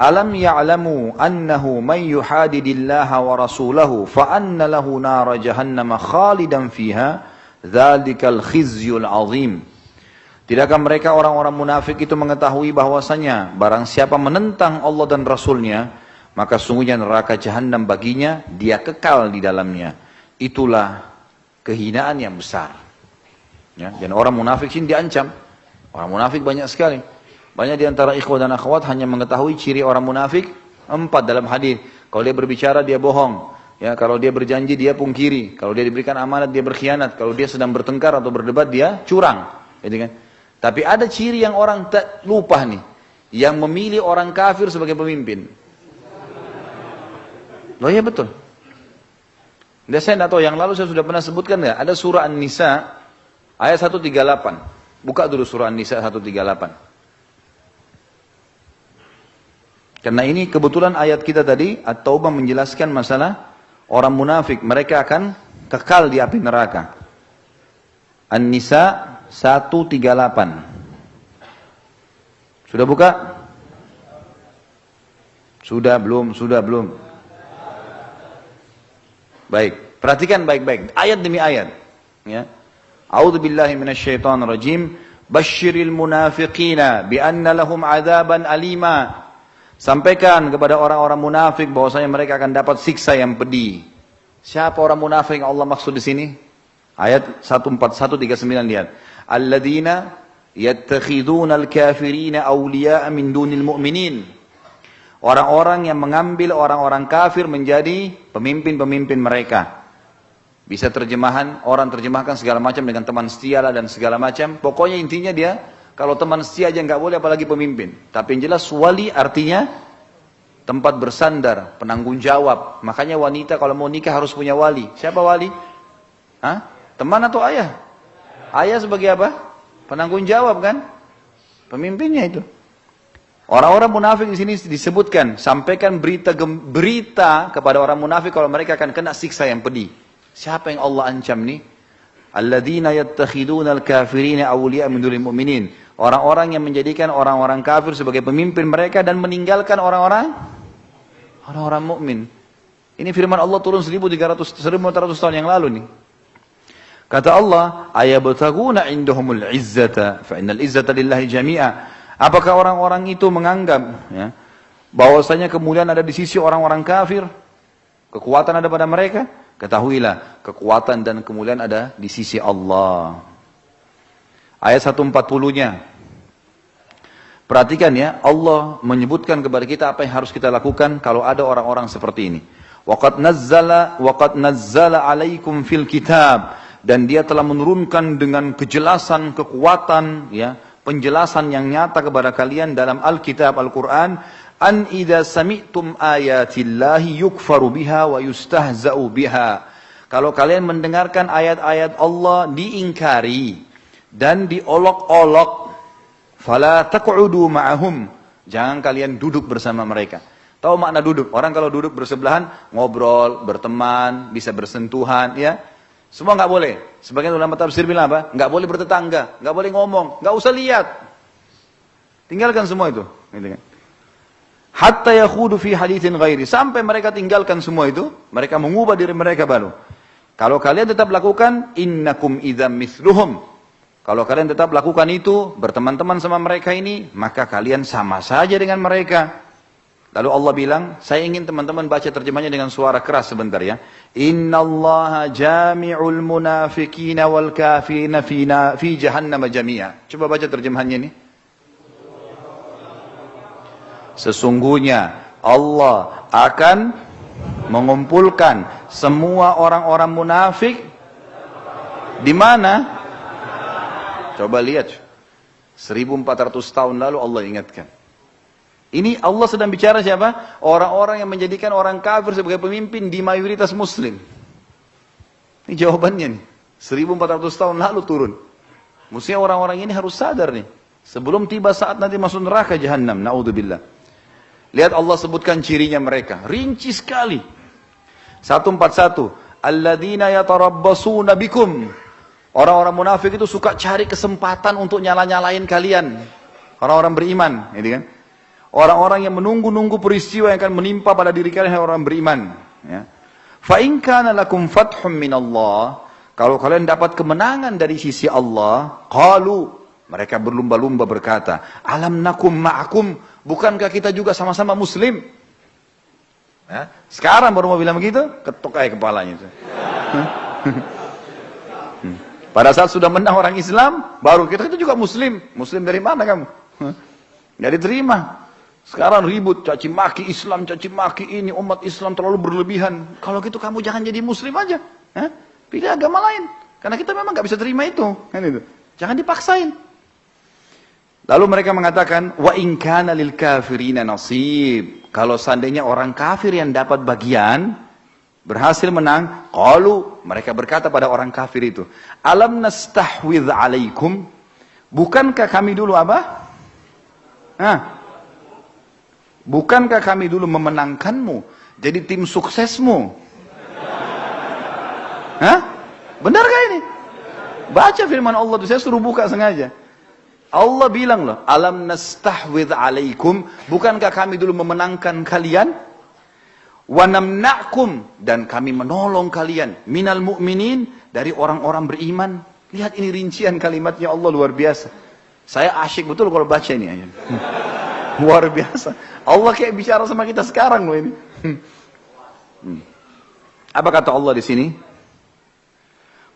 Alam ya'lamu annahu man yuhadidillaha wa rasulahu fa anna lahu nara jahannam khalidan fiha dzalikal khizyul azim. Tidakkah mereka orang-orang munafik itu mengetahui bahwasanya barang siapa menentang Allah dan Rasulnya, maka sungguhnya neraka jahanam baginya, dia kekal di dalamnya. Itulah kehinaan yang besar. Ya, dan orang munafik sini diancam. Orang munafik banyak sekali. Banyak di antara ikhwah dan akhwat hanya mengetahui ciri orang munafik 4 dalam hadis. Kalau dia berbicara dia bohong. Ya, kalau dia berjanji dia pungkiri. Kalau dia diberikan amanat dia berkhianat. Kalau dia sedang bertengkar atau berdebat dia curang. Gitu kan? Tapi ada ciri yang orang tak lupa nih. Yang memilih orang kafir sebagai pemimpin. Loh ya betul. Dan saya tidak tahu, yang lalu saya sudah pernah sebutkan ya. Ada surah An-Nisa ayat 138. Buka dulu surah An-Nisa 138. Karena ini kebetulan ayat kita tadi, At-Taubah menjelaskan masalah orang munafik. Mereka akan kekal di api neraka. An-Nisa 138. Sudah buka? Sudah belum? Baik, perhatikan baik-baik. Ayat demi ayat. Ya. A'udzubillahi minasyaitonirrajim. Basyiril munafiqina bi anna lahum 'adzaban alima. Sampaikan kepada orang-orang munafik bahwasanya mereka akan dapat siksa yang pedih. Siapa orang munafik yang Allah maksud di sini? Ayat 14139 lihat. Alladzina yattakhiduna al-kafirina awliya'a min dunil mu'minin. Orang-orang yang mengambil orang-orang kafir menjadi pemimpin-pemimpin mereka. Bisa terjemahan, orang terjemahkan segala macam dengan teman setia lah dan segala macam. Pokoknya intinya dia, kalau teman setia aja nggak boleh apalagi pemimpin. Tapi yang jelas wali artinya tempat bersandar, penanggung jawab. Makanya wanita kalau mau nikah harus punya wali. Siapa wali? Hah? Teman atau ayah? Ayah sebagai apa? Penanggung jawab kan? Pemimpinnya itu. Orang-orang munafik di sini disebutkan, sampaikan berita kepada orang munafik kalau mereka akan kena siksa yang pedih. Siapa yang Allah ancam nih? Alladzina yattakhiduna al-kafirina awliya min dunil mu'minin. Orang-orang yang menjadikan orang-orang kafir sebagai pemimpin mereka dan meninggalkan orang-orang mukmin. Ini firman Allah turun 1400 tahun yang lalu nih. Kata Allah, ayabtaguna indahumul izzata fa innal izzata lillahi jami'a. Apakah orang-orang itu menganggap ya, bahwasanya kemuliaan ada di sisi orang-orang kafir? Kekuatan ada pada mereka? Ketahuilah, kekuatan dan kemuliaan ada di sisi Allah. Ayat 140-nya. Perhatikan ya, Allah menyebutkan kepada kita apa yang harus kita lakukan kalau ada orang-orang seperti ini. Waqad nazzala alaikum fil kitab, dan dia telah menurunkan dengan kejelasan, kekuatan ya, penjelasan yang nyata kepada kalian dalam Alkitab Al-Quran, an idza sami'tum ayatillahi yukfaru biha wa yustahza'u biha. Kalau kalian mendengarkan ayat-ayat Allah diingkari dan diolok-olok, fala taq'udu ma'ahum, jangan kalian duduk bersama mereka. Tahu makna duduk? Orang kalau duduk bersebelahan ngobrol, berteman, bisa bersentuhan ya. Semua nggak boleh. Sebagian ulama tafsir bilang apa? Nggak boleh bertetangga, nggak boleh ngomong, nggak usah lihat. Tinggalkan semua itu. Gitu kan? Hatta yakhudu fi haditsin ghairi. Sampai mereka tinggalkan semua itu, mereka mengubah diri mereka baru. Kalau kalian tetap lakukan, innakum idzam mithluhum. Kalau kalian tetap lakukan itu, berteman-teman sama mereka ini, maka kalian sama saja dengan mereka. Lalu Allah bilang, saya ingin teman-teman baca terjemahnya dengan suara keras sebentar ya. Innallaha jami'ul munafiqina wal kafirina fi jahannam jami'a. Coba baca terjemahannya ini. Sesungguhnya Allah akan mengumpulkan semua orang-orang munafik di mana? Coba lihat. 1400 tahun lalu Allah ingatkan. Ini Allah sedang bicara siapa? Orang-orang yang menjadikan orang kafir sebagai pemimpin di mayoritas muslim. Ini jawabannya nih. 1400 tahun lalu turun. Mestinya orang-orang ini harus sadar nih. Sebelum tiba saat nanti masuk neraka jahanam. Na'udzubillah. Lihat Allah sebutkan cirinya mereka. Rinci sekali. 141. Alladzina yatarabbasuna bikum. Orang-orang munafik itu suka cari kesempatan untuk nyala-nyalain kalian. Orang-orang beriman. Gitu kan? Orang-orang yang menunggu-nunggu peristiwa yang akan menimpa pada diri kalian orang beriman. Ya. Fa in kana lakum fathum minallah, kalau kalian dapat kemenangan dari sisi Allah, qalu, mereka berlumba-lumba berkata, alam nakum ma'akum, bukankah kita juga sama-sama muslim? Ya. Sekarang baru mau bilang begitu, ketuk aja kepalanya. Pada saat sudah menang orang Islam, baru kita juga muslim. Muslim dari mana kamu? Nggak diterima. Sekarang ribut, caci maki Islam, caci maki ini, umat Islam terlalu berlebihan. Kalau gitu kamu jangan jadi muslim aja. Pilih agama lain. Karena kita memang nggak bisa terima itu. Kan itu. Jangan dipaksain. Lalu mereka mengatakan, wa in kana lil kafirina nasib. Kalau seandainya orang kafir yang dapat bagian, berhasil menang, qalu, mereka berkata pada orang kafir itu, alam nastahwidh alaikum, bukankah kami dulu apa? Bukankah kami dulu memenangkanmu, jadi tim suksesmu? Benarkah ini? Baca firman Allah itu, saya suruh buka sengaja. Allah bilang loh, alam nastahwidh alaikum, bukankah kami dulu memenangkan kalian? Wa namna'kum, dan kami menolong kalian, minal mu'minin, dari orang-orang beriman. Lihat ini rincian kalimatnya Allah luar biasa. Saya asyik betul kalau baca ini ayat. Luar biasa. Allah kayak bicara sama kita sekarang loh ini. Apa kata Allah di sini?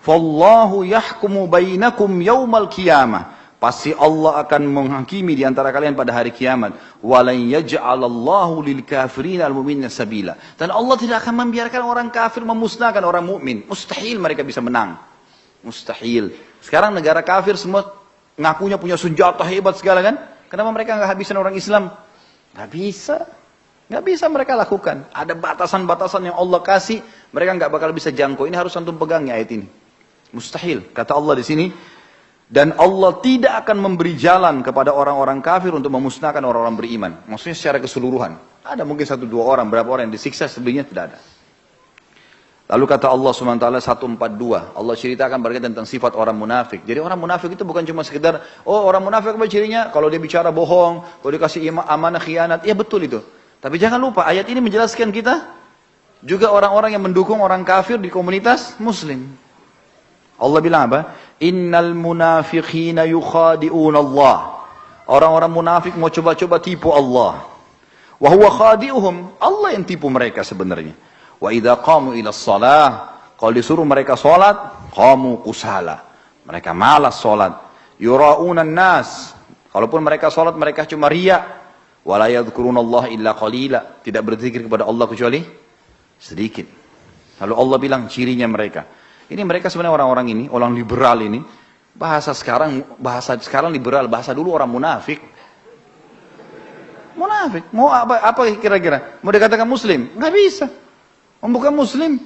Fallahu yahkumu bainakum yaumal qiyamah. Pasti Allah akan menghakimi di antara kalian pada hari kiamat. Walan yaj'alallahu lil kafirin al mu'minina sabila. Dan Allah tidak akan membiarkan orang kafir memusnahkan orang mukmin. Mustahil mereka bisa menang. Mustahil. Sekarang negara kafir semua ngakunya punya senjata hebat segala kan? Kenapa mereka nggak habisin orang Islam? Nggak bisa. Nggak bisa mereka lakukan. Ada batasan-batasan yang Allah kasih, mereka nggak bakal bisa jangkau. Ini harus antum pegang ya ayat ini. Mustahil. Kata Allah di sini. Dan Allah tidak akan memberi jalan kepada orang-orang kafir untuk memusnahkan orang-orang beriman. Maksudnya secara keseluruhan. Ada mungkin 1-2 orang, berapa orang yang disiksa, sebelumnya tidak ada. Lalu kata Allah SWT 142, Allah ceritakan berkaitan tentang sifat orang munafik. Jadi orang munafik itu bukan cuma sekedar, oh orang munafik apa cirinya? Kalau dia bicara bohong, kalau dia kasih amanah khianat, ya betul itu. Tapi jangan lupa, ayat ini menjelaskan kita, juga orang-orang yang mendukung orang kafir di komunitas muslim. Allah bilang apa? Innal munafiqina yukhadi'una Allah. Orang-orang munafik mau coba-coba tipu Allah. Wa huwa khadi'uhum. Allah yang tipu mereka sebenarnya. Wa idza qamu ila shalah, kalau disuruh mereka salat, qamu kusala. Mereka malas salat. Yura'una nas. Kalaupun mereka salat mereka cuma riya. Wa la yadhkurunallaha illa qalila. Tidak berzikir kepada Allah kecuali sedikit. Lalu Allah bilang cirinya mereka. Ini mereka sebenarnya orang-orang ini, orang liberal ini, bahasa sekarang liberal, bahasa dulu orang munafik. Munafik, mau apa kira-kira? Mau dikatakan muslim? Nggak bisa. Bukan muslim.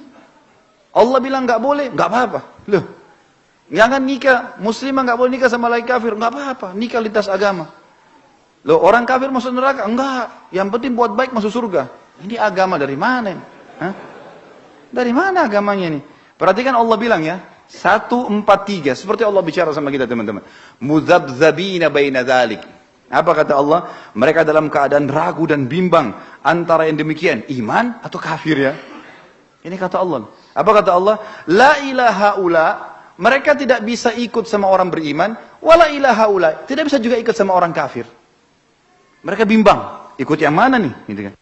Allah bilang nggak boleh, nggak apa-apa. Loh, jangan nikah, muslim nggak boleh nikah sama laki kafir, nggak apa-apa. Nikah lintas agama. Loh, orang kafir masuk neraka? Enggak. Yang penting buat baik masuk surga. Ini agama dari mana? Dari mana agamanya ini? Perhatikan Allah bilang ya, 143, seperti Allah bicara sama kita teman-teman. Mudzabdzabina baina dzalik. Apa kata Allah? Mereka dalam keadaan ragu dan bimbang antara yang demikian, iman atau kafir ya. Ini kata Allah. Apa kata Allah? La ilaha ula, mereka tidak bisa ikut sama orang beriman, wala ilaha ula, tidak bisa juga ikut sama orang kafir. Mereka bimbang, ikut yang mana nih? Gitu kan.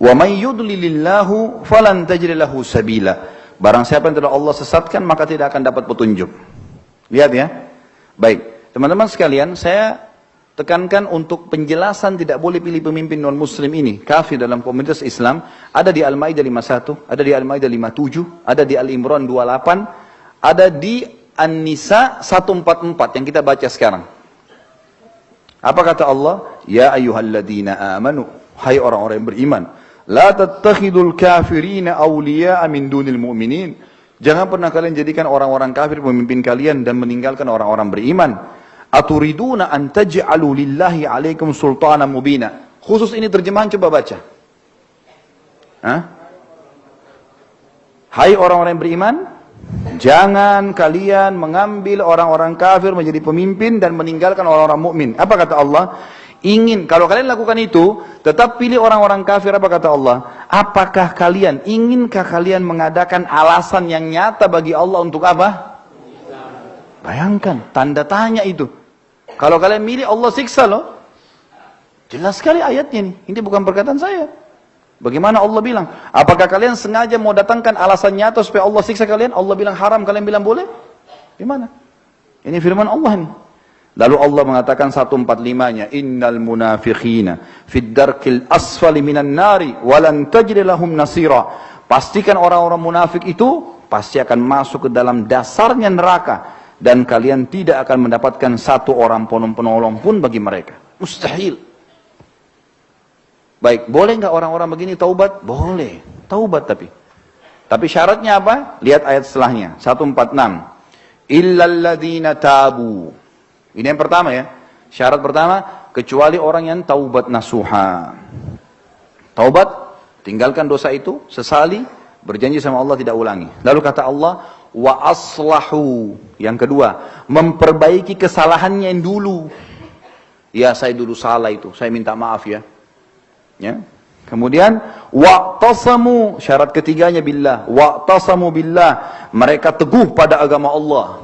Wa may yudlilillahu falan tajid lahu sabila. Barang siapa yang telah Allah sesatkan maka tidak akan dapat petunjuk. Lihat ya. Baik, teman-teman sekalian, saya tekankan untuk penjelasan tidak boleh pilih pemimpin non muslim ini, kafir dalam komunitas Islam, ada di Al-Maidah 51, ada di Al-Maidah 57, ada di Al-Imran 28, ada di An-Nisa 144 yang kita baca sekarang. Apa kata Allah? Ya ayyuhalladzina amanu, hai orang-orang yang beriman, la tattakhidul kafirina awliya'a min dunil mu'minin. Jangan pernah kalian jadikan orang-orang kafir pemimpin kalian dan meninggalkan orang-orang beriman. Aturiduna an taj'alu lillahi 'alaikum sultanan mubina. Khusus ini terjemahan coba baca. Hai orang-orang yang beriman, jangan kalian mengambil orang-orang kafir menjadi pemimpin dan meninggalkan orang-orang mukmin. Apa kata Allah? Kalau kalian lakukan itu, tetap pilih orang-orang kafir. Apa kata Allah? Inginkah kalian mengadakan alasan yang nyata bagi Allah untuk apa? Bayangkan, tanda tanya itu. Kalau kalian milih, Allah siksa loh. Jelas sekali ayatnya nih. Ini bukan perkataan saya. Bagaimana Allah bilang? Apakah kalian sengaja mau datangkan alasan nyata supaya Allah siksa kalian? Allah bilang haram, kalian bilang boleh? Gimana? Ini firman Allah nih. Lalu Allah mengatakan 145-nya, Innal munafiqina fid darkil asfali minan nari walan tajid lahum nasira. Pastikan orang-orang munafik itu pasti akan masuk ke dalam dasarnya neraka dan kalian tidak akan mendapatkan satu orang penolong pun bagi mereka. Mustahil. Baik, boleh nggak orang-orang begini taubat? Boleh, taubat tapi syaratnya apa? Lihat ayat setelahnya, 146. Illalladzina tabu. Ini yang pertama ya. Syarat pertama, kecuali orang yang taubat nasuha. Taubat, tinggalkan dosa itu, sesali, berjanji sama Allah tidak ulangi. Lalu kata Allah, wa aslahu. Yang kedua, memperbaiki kesalahannya yang dulu. Ya, saya dulu salah itu, saya minta maaf ya. Ya. Kemudian wa'tasamu, syarat ketiganya billah, wa'tasamu billah, mereka teguh pada agama Allah.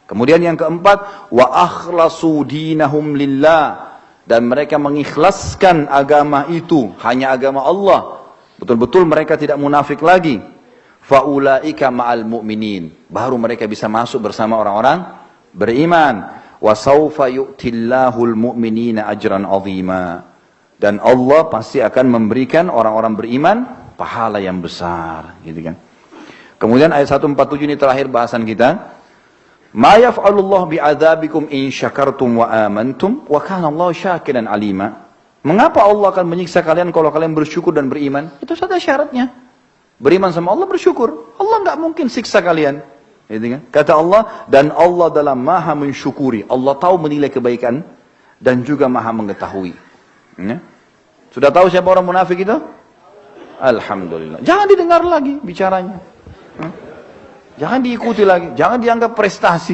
Kemudian yang keempat, wa akhlasu dinahum lillah, dan mereka mengikhlaskan agama itu hanya agama Allah. Betul-betul mereka tidak munafik lagi. Faulaika ma'al mu'minin, baru mereka bisa masuk bersama orang-orang beriman. Wa sawfa yu'tillahul mu'minina ajran 'azima. Dan Allah pasti akan memberikan orang-orang beriman pahala yang besar, gitu kan. Kemudian ayat 147 ini terakhir bahasan kita. Ma yaf'alullah bi'adzabikum in syakartum wa amantum wa kana Allah syakiran alima. Mengapa Allah akan menyiksa kalian kalau kalian bersyukur dan beriman? Itu saja syaratnya. Beriman sama Allah, bersyukur. Allah enggak mungkin siksa kalian. Gitu kan? Kata Allah, dan Allah dalam Maha mensyukuri. Allah tahu menilai kebaikan dan juga Maha mengetahui. Ya? Sudah tahu siapa orang munafik itu? Alhamdulillah. Jangan didengar lagi bicaranya. Jangan diikuti lagi. Jangan dianggap prestasi.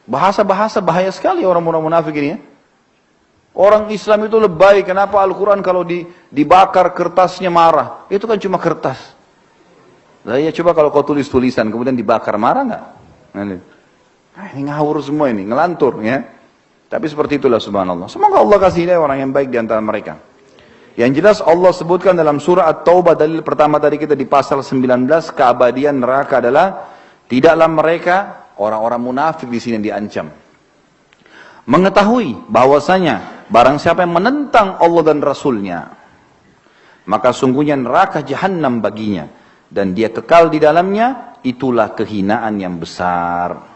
Bahasa-bahasa bahaya sekali orang munafik ini. Ya? Orang Islam itu lebay. Kenapa Al-Quran kalau dibakar kertasnya marah? Itu kan cuma kertas. Nah, ya coba kalau kau tulis tulisan kemudian dibakar, marah nggak? Nah, ini ngawur semua ini, ngelantur ya. Tapi seperti itulah subhanallah. Semoga Allah kasih hidayah orang yang baik di antara mereka. Yang jelas Allah sebutkan dalam surah At-Taubah, dalil pertama tadi kita di pasal 19, keabadian neraka adalah tidaklah mereka orang-orang munafik di sini diancam. Mengetahui bahwasanya barang siapa yang menentang Allah dan Rasulnya, maka sungguhnya neraka jahanam baginya dan dia kekal di dalamnya, itulah kehinaan yang besar.